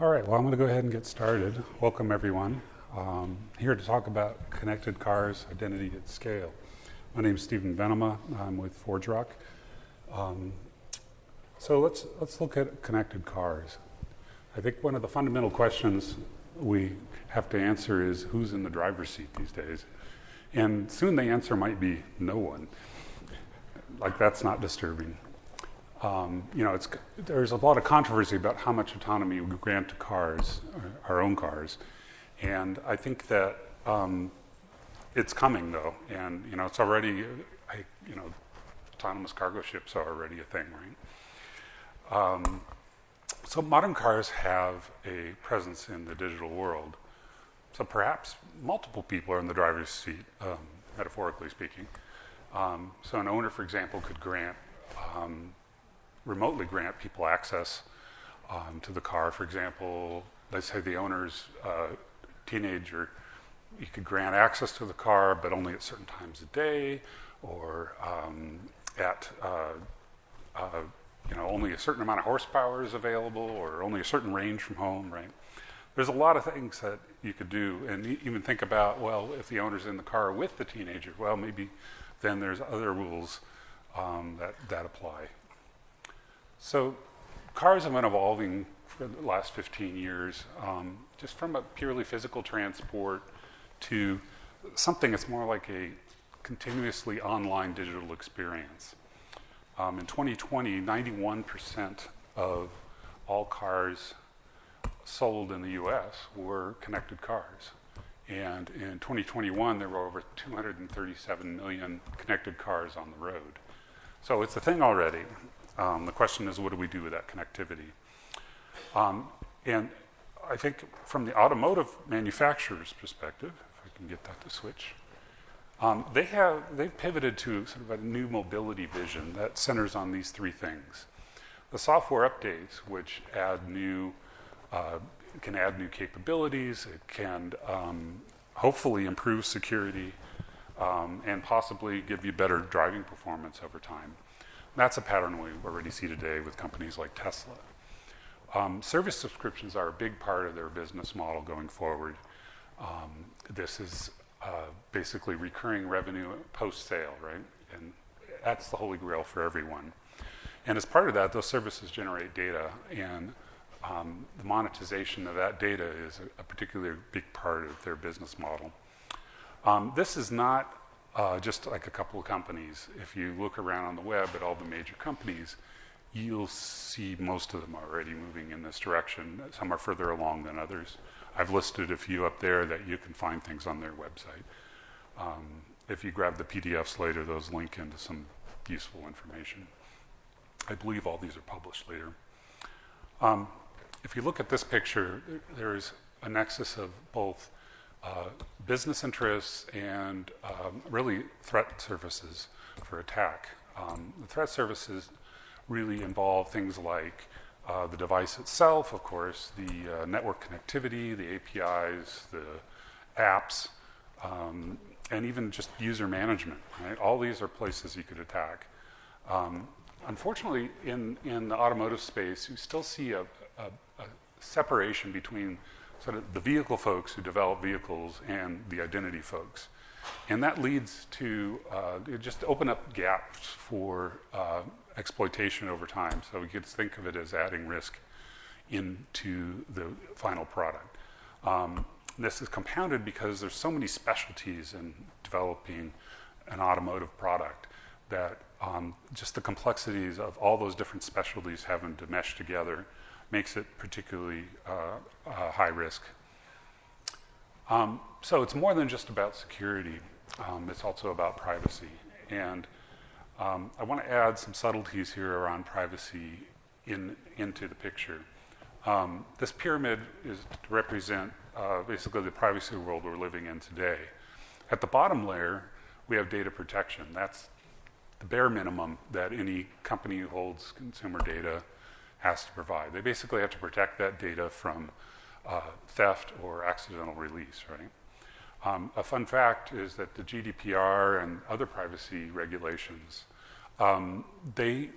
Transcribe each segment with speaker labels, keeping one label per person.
Speaker 1: All right, well, I'm going to go ahead and get started. Welcome, everyone. Here to talk about connected cars, identity at scale. My name is Stephen Venema. I'm with ForgeRock. So let's look at connected cars. I think one of the fundamental questions we have to answer is who's in the driver's seat these days? And soon the answer might be no one. Like, that's not disturbing. There's a lot of controversy about how much autonomy we grant to cars, our own cars, and I think that it's coming though, and it's already, autonomous cargo ships are already a thing, right? So modern cars have a presence in the digital world. So perhaps multiple people are in the driver's seat, metaphorically speaking. So an owner, for example, could remotely grant people access to the car. For example, let's say the owner's teenager, you could grant access to the car, but only at certain times a day, or at only a certain amount of horsepower is available, or only a certain range from home, right? There's a lot of things that you could do, and even think about, well, if the owner's in the car with the teenager, well, maybe then there's other rules that apply. So cars have been evolving for the last 15 years, just from a purely physical transport to something that's more like a continuously online digital experience. In 2020, 91% of all cars sold in the US were connected cars. And in 2021, there were over 237 million connected cars on the road. So it's a thing already. The question is, what do we do with that connectivity? And I think from the automotive manufacturer's perspective, if I can get that to switch, they've pivoted to sort of a new mobility vision that centers on these three things. The software updates, which can add new capabilities, it can hopefully improve security, and possibly give you better driving performance over time. That's a pattern we already see today with companies like Tesla. Service subscriptions are a big part of their business model going forward. This is basically recurring revenue post-sale, right? And that's the holy grail for everyone. And as part of that, those services generate data, and the monetization of that data is a particularly big part of their business model. This is not just like a couple of companies. If you look around on the web at all the major companies, you'll see most of them already moving in this direction. Some are further along than others. I've listed a few up there that you can find things on their website. If you grab the PDFs later, those link into some useful information. I believe all these are published later. If you look at this picture, there's a nexus of both business interests and really threat surfaces for attack. The threat surfaces really involve things like the device itself, of course, the network connectivity, the APIs, the apps, and even just user management, right? All these are places you could attack. Unfortunately, in the automotive space, you still see a separation between sort of the vehicle folks who develop vehicles and the identity folks. And that leads to just open up gaps for exploitation over time. So we could think of it as adding risk into the final product. This is compounded because there's so many specialties in developing an automotive product that just the complexities of all those different specialties having to mesh together makes it particularly high risk. So it's more than just about security. It's also about privacy. And I want to add some subtleties here around privacy into the picture. This pyramid is to represent basically the privacy world we're living in today. At the bottom layer, we have data protection. That's the bare minimum that any company who holds consumer data has to provide. They basically have to protect that data from theft or accidental release, right? A fun fact is that the GDPR and other privacy regulations, they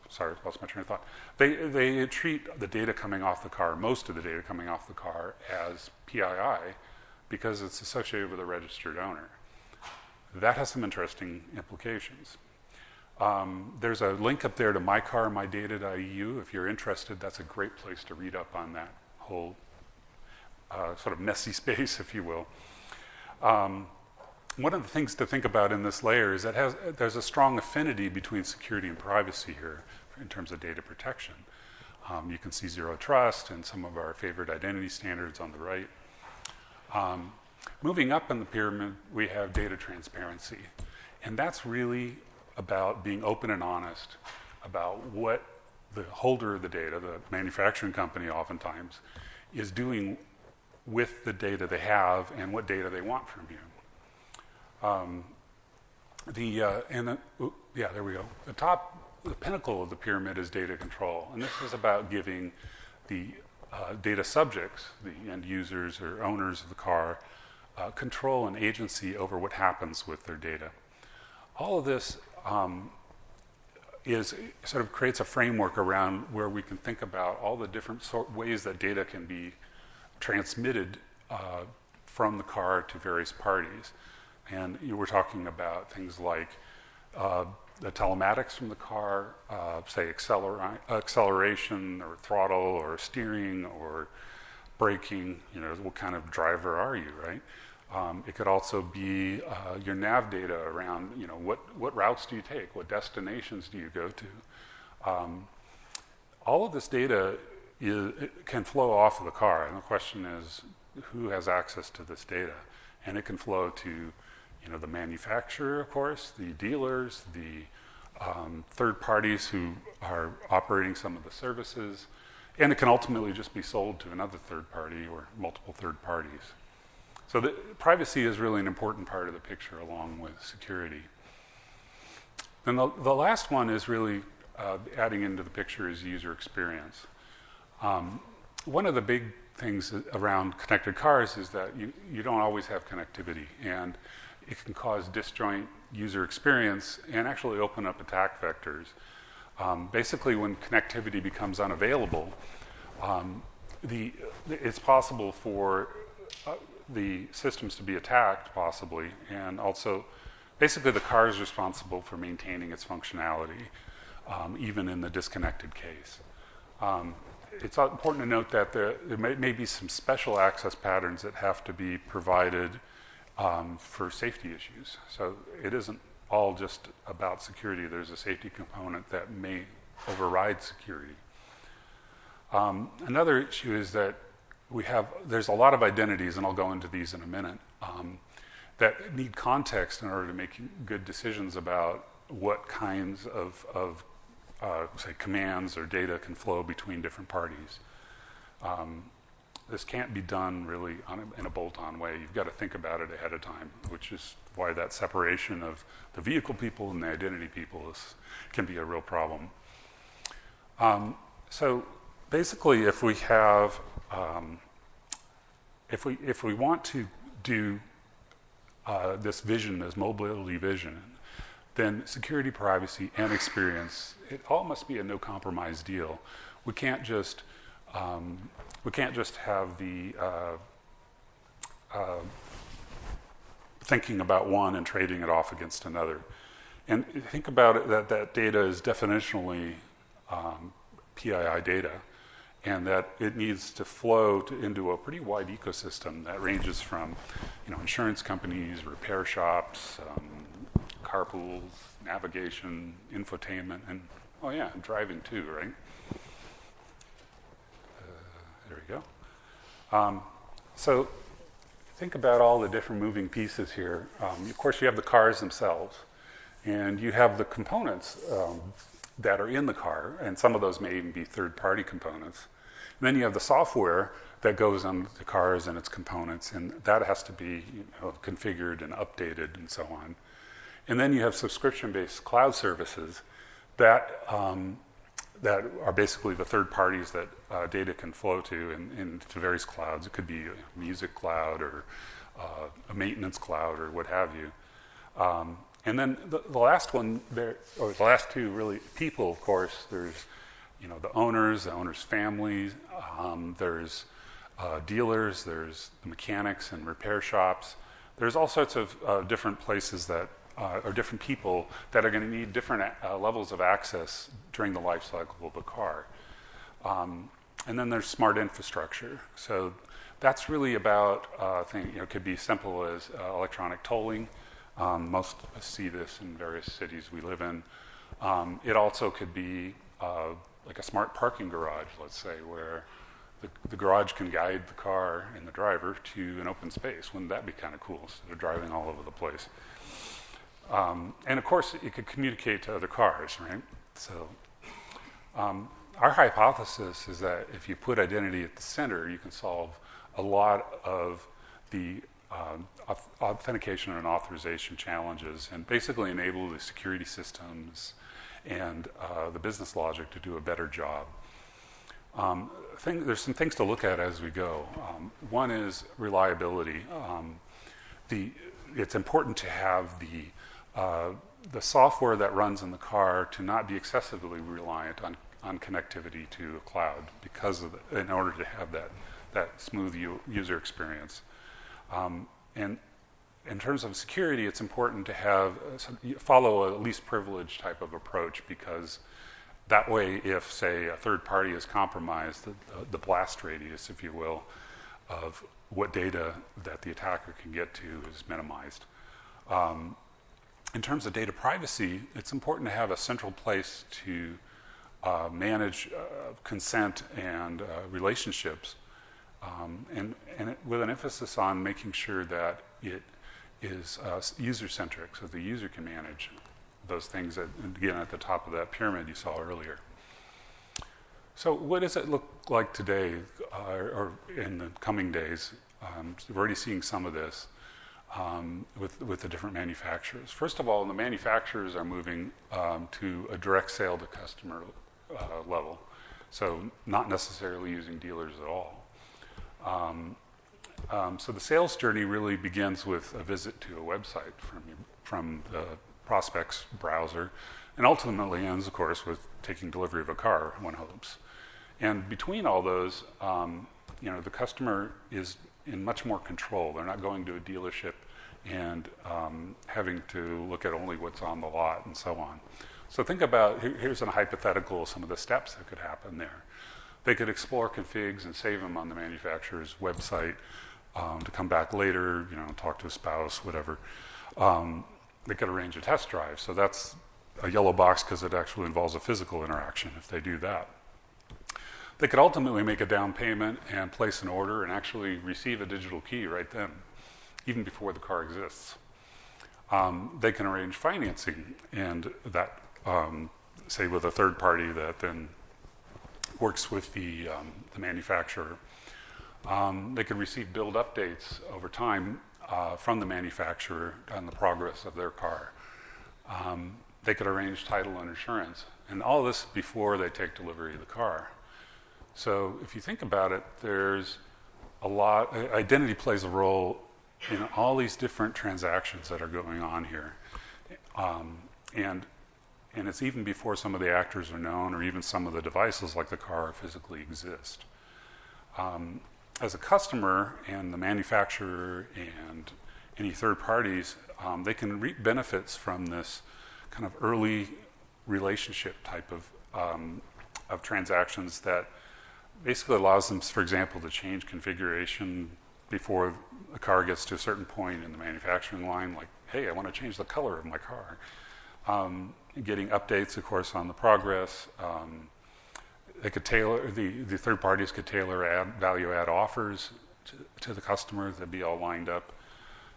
Speaker 1: sorry, lost my train of thought. They treat the data coming off the car, most of the data coming off the car, as PII because it's associated with a registered owner. That has some interesting implications. There's a link up there to mycarmydata.eu. If you're interested, that's a great place to read up on that whole sort of messy space, if you will. One of the things to think about in this layer is that there's a strong affinity between security and privacy here in terms of data protection. You can see zero trust and some of our favorite identity standards on the right. Moving up in the pyramid, we have data transparency. And that's really about being open and honest about what the holder of the data, the manufacturing company oftentimes, is doing with the data they have and what data they want from you. There we go. The pinnacle of the pyramid is data control. And this is about giving the data subjects, the end users or owners of the car, control and agency over what happens with their data. All of this creates a framework around where we can think about all the different ways that data can be transmitted from the car to various parties. And you were talking about things like the telematics from the car, say acceleration or throttle or steering or braking, what kind of driver are you, right? It could also be your nav data around, what routes do you take? What destinations do you go to? All of this data can flow off of the car, and the question is, who has access to this data? And it can flow to, the manufacturer, of course, the dealers, the third parties who are operating some of the services, and it can ultimately just be sold to another third party or multiple third parties. So privacy is really an important part of the picture along with security. And the last one is really adding into the picture is user experience. One of the big things around connected cars is that you don't always have connectivity, and it can cause disjoint user experience and actually open up attack vectors. Basically, when connectivity becomes unavailable, it's possible for the systems to be attacked, possibly, and also, basically, the car is responsible for maintaining its functionality, even in the disconnected case. It's important to note that there may be some special access patterns that have to be provided for safety issues. So it isn't all just about security. There's a safety component that may override security. Another issue is that there's a lot of identities, and I'll go into these in a minute, that need context in order to make good decisions about what kinds of say, commands or data can flow between different parties. This can't be done really in a bolt-on way. You've got to think about it ahead of time, which is why that separation of the vehicle people and the identity people can be a real problem. So basically, if we have, if we want to do this vision, this mobility vision, then security, privacy, and experience, it all must be a no-compromise deal. We can't just have the thinking about one and trading it off against another. And think about it that data is definitionally PII data, and that it needs to flow into a pretty wide ecosystem that ranges from, insurance companies, repair shops, carpools, navigation, infotainment, and driving too, right? There we go. So think about all the different moving pieces here. Of course, you have the cars themselves, and you have the components that are in the car, and some of those may even be third-party components. And then you have the software that goes on the cars and its components, and that has to be configured and updated and so on. And then you have subscription-based cloud services that are basically the third parties that data can flow to into various clouds. It could be a music cloud or a maintenance cloud or what have you. And then the last one there, or the last two really, people, of course, there's, the owners, families, there's dealers, there's the mechanics and repair shops. There's all sorts of different places that, or different people that are going to need different levels of access during the life cycle of a car. And then there's smart infrastructure. So that's really about it could be simple as electronic tolling. Most of us see this in various cities we live in. It also could be like a smart parking garage, let's say, where the garage can guide the car and the driver to an open space. Wouldn't that be kind of cool, instead of driving all over the place? And of course, it could communicate to other cars, right? So our hypothesis is that if you put identity at the center, you can solve a lot of the authentication and authorization challenges and basically enable the security systems and the business logic to do a better job. There's some things to look at as we go. One is reliability. It's important to have the software that runs in the car to not be excessively reliant on connectivity to a cloud, in order to have that smooth user experience. And in terms of security, it's important to follow a least privilege type of approach, because that way, if, say, a third party is compromised, the blast radius, if you will, of what data that the attacker can get to is minimized. In terms of data privacy, it's important to have a central place to manage consent and relationships, and with an emphasis on making sure that it is user-centric, so the user can manage those things that, again, at the top of that pyramid you saw earlier. So what does it look like today, or in the coming days? We're already seeing some of this with the different manufacturers. First of all, the manufacturers are moving to a direct sale to customer level, so not necessarily using dealers at all. So the sales journey really begins with a visit to a website from the prospect's browser, and ultimately ends, of course, with taking delivery of a car, one hopes. And between all those, the customer is in much more control. They're not going to a dealership and having to look at only what's on the lot and so on. So think about, here's a hypothetical, some of the steps that could happen there. They could explore configs and save them on the manufacturer's website to come back later, talk to a spouse, whatever. They could arrange a test drive. So that's a yellow box because it actually involves a physical interaction if they do that. They could ultimately make a down payment and place an order and actually receive a digital key right then, even before the car exists. They can arrange financing, and that, say, with a third party that then works with the manufacturer. They could receive build updates over time from the manufacturer on the progress of their car. They could arrange title and insurance, and all this before they take delivery of the car. So if you think about it, there's a lot, identity plays a role in all these different transactions that are going on here. And it's even before some of the actors are known, or even some of the devices like the car physically exist. As a customer and the manufacturer and any third parties, they can reap benefits from this kind of early relationship type of transactions that basically allows them, for example, to change configuration before the car gets to a certain point in the manufacturing line, like, hey, I want to change the color of my car. Getting updates, of course, on the progress. They could tailor, the third parties could tailor value-add offers to the customer that'd be all lined up.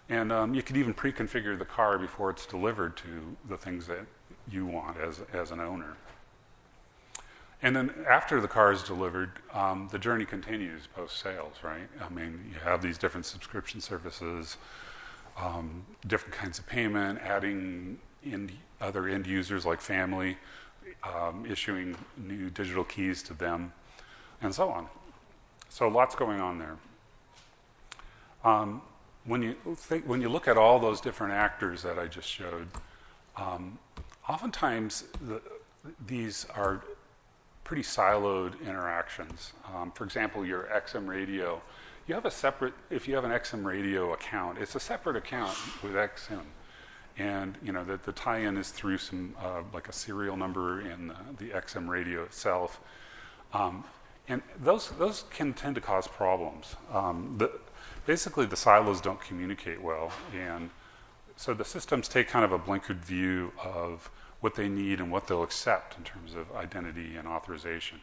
Speaker 1: And you could even pre-configure the car before it's delivered to the things that you want as an owner. And then after the car is delivered, the journey continues post-sales, right? I mean, you have these different subscription services, different kinds of payment, adding in other end users like family, issuing new digital keys to them, and so on. So lots going on there. When you look at all those different actors that I just showed, Oftentimes, these are pretty siloed interactions. For example, your XM radio, you have a separate, if you have an XM radio account, it's a separate account with XM. And the tie-in is through some, like a serial number in the XM radio itself. And those can tend to cause problems. Basically, the silos don't communicate well. And so the systems take kind of a blinkered view of what they need and what they'll accept in terms of identity and authorization.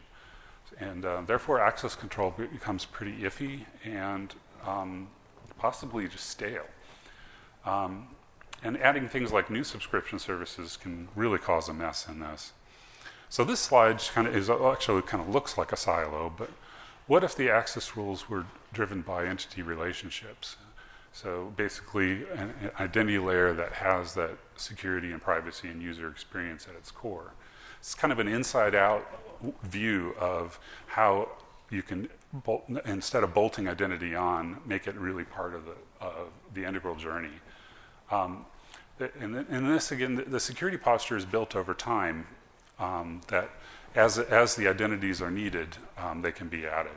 Speaker 1: And therefore, access control becomes pretty iffy and possibly just stale. And adding things like new subscription services can really cause a mess in this. So this slide actually kind of looks like a silo, but what if the access rules were driven by entity relationships? So basically, an identity layer that has that security and privacy and user experience at its core. It's kind of an inside-out view of how you can, instead of bolting identity on, make it really part of the integral journey. And this, again, the security posture is built over time, that as the identities are needed, they can be added.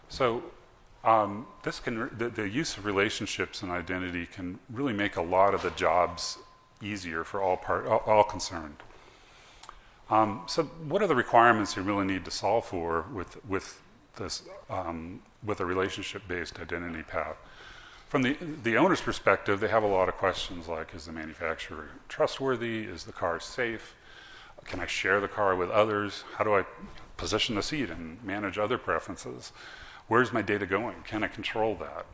Speaker 1: So the use of relationships and identity can really make a lot of the jobs easier for all concerned. So what are the requirements you really need to solve for with a relationship-based identity path? From the owner's perspective, they have a lot of questions like, is the manufacturer trustworthy? Is the car safe? Can I share the car with others? How do I position the seat and manage other preferences? Where's my data going? Can I control that?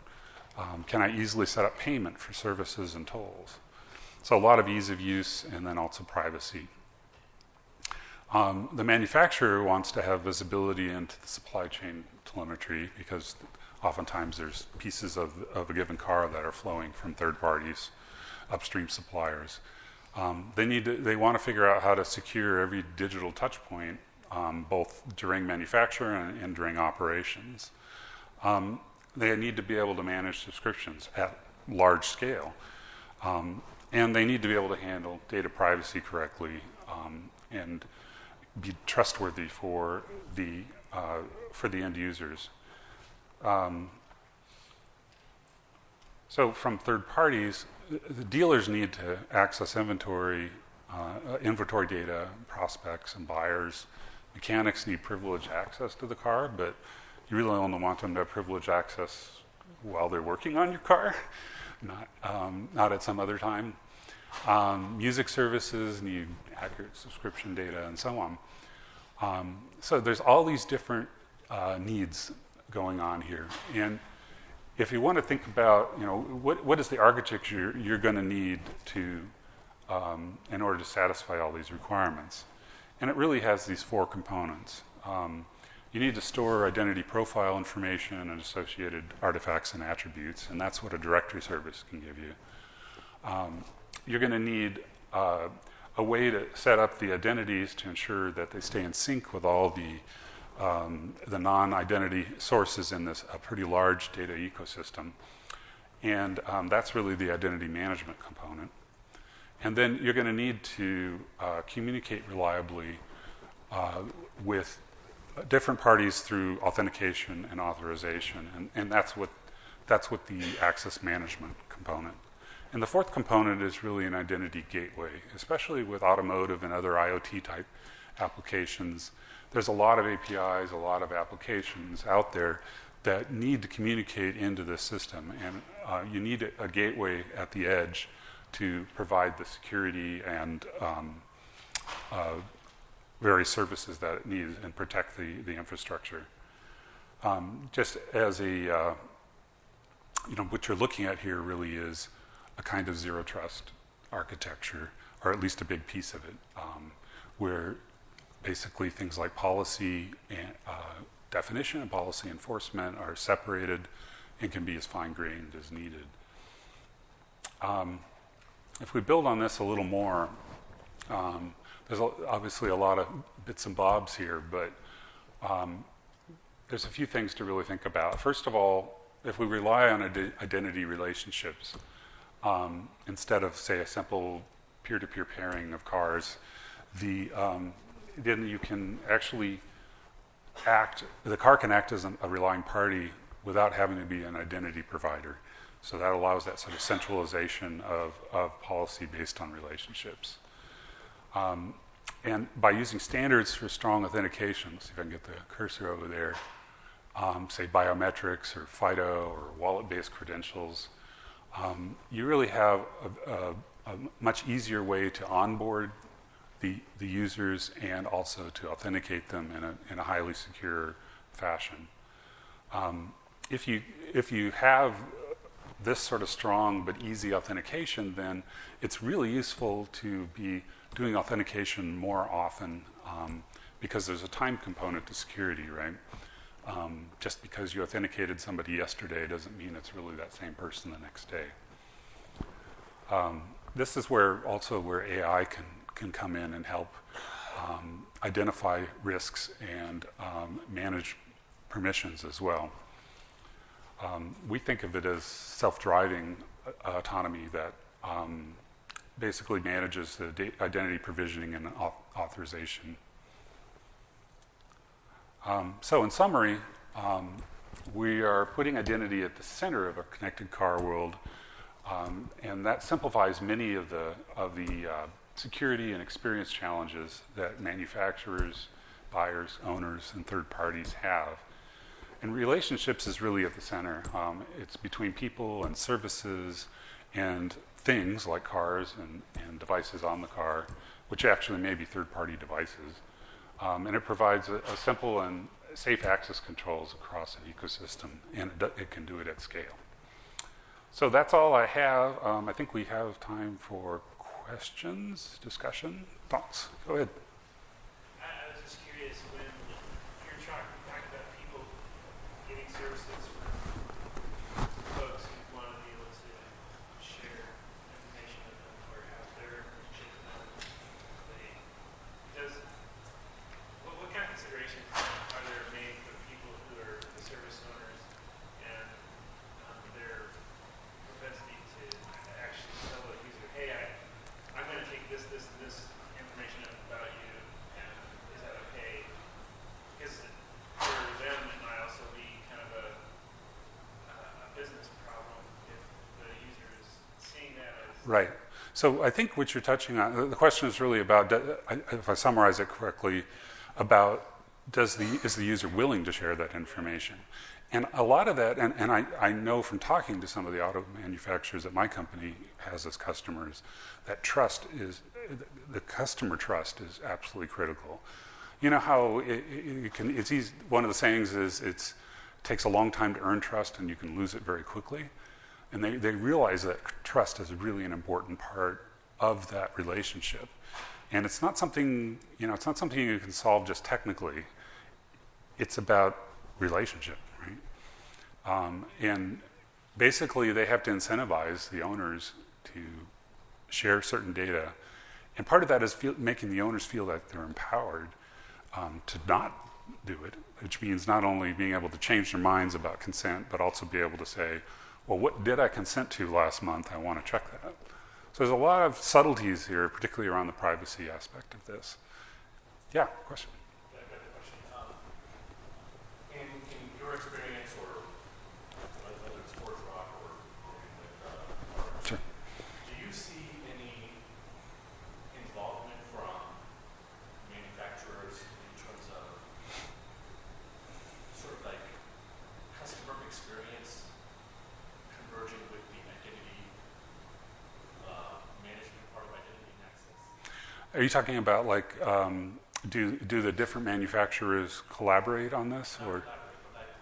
Speaker 1: Can I easily set up payment for services and tolls? So a lot of ease of use and then also privacy. The manufacturer wants to have visibility into the supply chain telemetry because oftentimes there's pieces of a given car that are flowing from third parties, upstream suppliers. They want to figure out how to secure every digital touch point, both during manufacture and during operations. They need to be able to manage subscriptions at large scale. And they need to be able to handle data privacy correctly and be trustworthy for the end users. So from third parties, the dealers need to access inventory data, prospects and buyers. Mechanics need privileged access to the car, but you really only want them to have privileged access while they're working on your car, not at some other time. Music services need accurate subscription data and so on. So there's all these different needs going on here. And if you want to think about, what is the architecture you're going to need in order to satisfy all these requirements? And it really has these four components. You need to store identity profile information and associated artifacts and attributes, and that's what a directory service can give you. You're going to need a way to set up the identities to ensure that they stay in sync with all the non-identity sources in this pretty large data ecosystem. And that's really the identity management component. And then you're going to need to communicate reliably with different parties through authentication and authorization. And that's what the access management component. And the fourth component is really an identity gateway, especially with automotive and other IoT type applications. There's a lot of APIs, a lot of applications out there that need to communicate into this system. And you need a gateway at the edge to provide the security and various services that it needs and protect the infrastructure. Just as what you're looking at here really is a kind of zero trust architecture, or at least a big piece of it, where basically things like policy and definition and policy enforcement are separated and can be as fine-grained as needed. If we build on this a little more, there's obviously a lot of bits and bobs here, but there's a few things to really think about. First of all, if we rely on identity relationships, instead of, say, a simple peer-to-peer pairing of cars, then you can actually the car can act as a relying party without having to be an identity provider. So that allows that sort of centralization of policy based on relationships. And by using standards for strong authentication, see if I can get the cursor over there, say biometrics or FIDO or wallet-based credentials, you really have a much easier way to onboard the users and also to authenticate them in a highly secure fashion. If you have this sort of strong but easy authentication, then it's really useful to be doing authentication more often because there's a time component to security, right? Just because you authenticated somebody yesterday doesn't mean it's really that same person the next day. This is where AI can come in and help identify risks and manage permissions as well. We think of it as self-driving autonomy that basically manages the identity provisioning and authorization. So in summary, we are putting identity at the center of a connected car world, and that simplifies many of the security and experience challenges that manufacturers, buyers, owners, and third parties have. And relationships is really at the center. It's between people and services and things like cars and devices on the car, which actually may be third-party devices. And it provides a simple and safe access controls across an ecosystem, and it can do it at scale. So that's all I have. I think we have time for questions, discussion, thoughts. Go ahead.
Speaker 2: I was just curious, when you're talking about people getting services from folks who want to be able to share information with them or have their relationship with them, what kind of considerations are there made for people who are the service owners and their propensity to actually tell a user, hey, I'm going to take this, and this information about you, and is that okay? Because for them, it might also be kind of a business problem if the user is seeing that as...
Speaker 1: Right. So I think what you're touching on, the question is really about, if I summarize it correctly, about is the user willing to share that information? And a lot of that, and I know from talking to some of the auto manufacturers that my company has as customers, that the customer trust is absolutely critical. You know how it's easy, one of the sayings is it takes a long time to earn trust and you can lose it very quickly. And they realize that trust is really an important part of that relationship. And it's not something you can solve just technically. It's about relationship, right? And basically, they have to incentivize the owners to share certain data. And part of that is making the owners feel that they're empowered to not do it, which means not only being able to change their minds about consent, but also be able to say, well, what did I consent to last month? I want to check that. So there's a lot of subtleties here, particularly around the privacy aspect of this. Yeah, question?
Speaker 2: Yeah, I've got a question. In your experience, or whether it's ForgeRock or
Speaker 1: Sure.
Speaker 2: do you see any involvement from manufacturers in terms of sort of like customer experience converging with the identity management part of identity and access?
Speaker 1: Are you talking about like, do the different manufacturers collaborate on this?
Speaker 2: Not
Speaker 1: Or?
Speaker 2: collaborate, but like,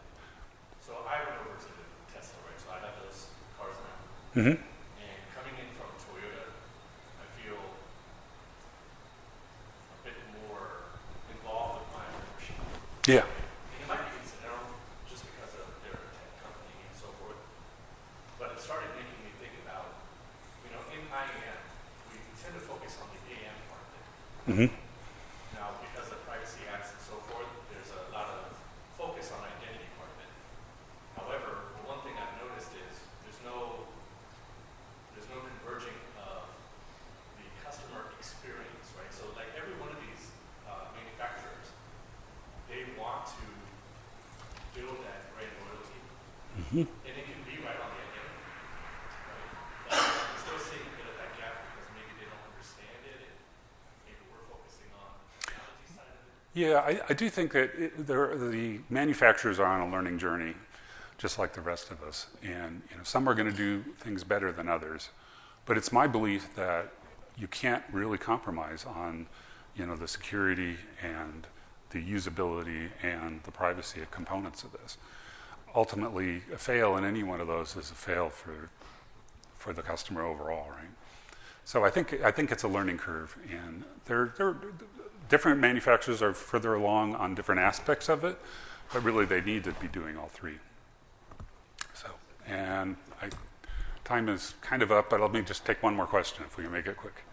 Speaker 2: so I went over to Tesla, right? So I got those cars now.
Speaker 1: Mm-hmm.
Speaker 2: And coming in from Toyota, I feel a bit more involved with my ownership.
Speaker 1: Yeah.
Speaker 2: And it might be incidental just because of their tech company and so forth. But it started making me think about, in IAM, we tend to focus on the AM part of it.
Speaker 1: Mm-hmm.
Speaker 2: Now, because of privacy acts and so forth, there's a lot of focus on identity part of it. However, the one thing I've noticed is there's no converging of the customer And it can be right on the identity. Right? I'm still seeing a bit of that gap because maybe they don't understand it, and maybe we're focusing on the technology side of it.
Speaker 1: Yeah, I do think that the manufacturers are on a learning journey, just like the rest of us. And some are going to do things better than others. But it's my belief that you can't really compromise on the security and the usability and the privacy components of this. Ultimately, a fail in any one of those is a fail for the customer overall, right? So I think it's a learning curve, and different manufacturers are further along on different aspects of it, but really they need to be doing all three. So, and time is kind of up, but let me just take one more question if we can make it quick.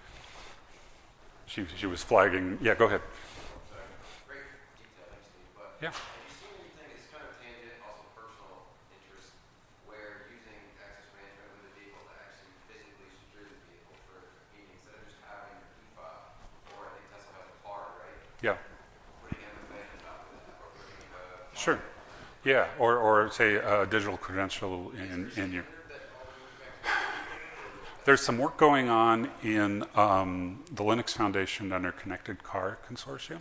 Speaker 1: She was flagging. Yeah, go ahead.
Speaker 3: Great detail, thanks, Steve. But
Speaker 1: Yeah.
Speaker 3: have you seen anything, it's kind of tangent, also personal interest, where using access management with a vehicle to actually physically secure the vehicle for meeting instead of just having a key fob, or I think Tesla has a card, right?
Speaker 1: Yeah.
Speaker 3: Putting MFA on top of that, or putting a
Speaker 1: Sure. Yeah, or say a digital credential in your. There's some work going on in the Linux Foundation under Connected Car Consortium.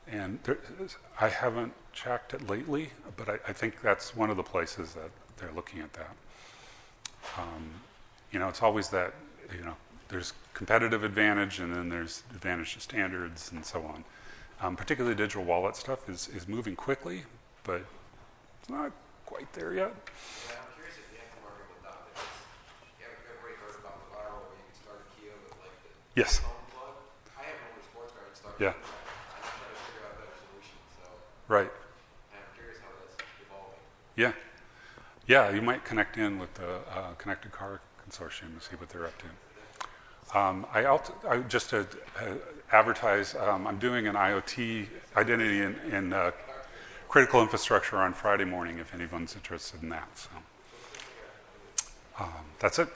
Speaker 1: And I haven't checked it lately, but I think that's one of the places that they're looking at that. It's always that, there's competitive advantage and then there's advantage to standards and so on. Particularly digital wallet stuff is moving quickly, but it's not quite there yet.
Speaker 3: Yeah, I'm curious if the aftermarket will adopt it. Everybody heard about the viral where you can start a Kia with like the
Speaker 1: Yes.
Speaker 3: phone plug. I have one with a sports car and start.
Speaker 1: Yeah.
Speaker 3: I'm trying to figure out a better solution. So
Speaker 1: Right.
Speaker 3: I'm curious how that's evolving.
Speaker 1: Yeah. Yeah, you might connect in with the Connected Car Consortium and see what they're up to. I just to advertise, I'm doing an IoT identity in critical infrastructure on Friday morning if anyone's interested in that. So that's it.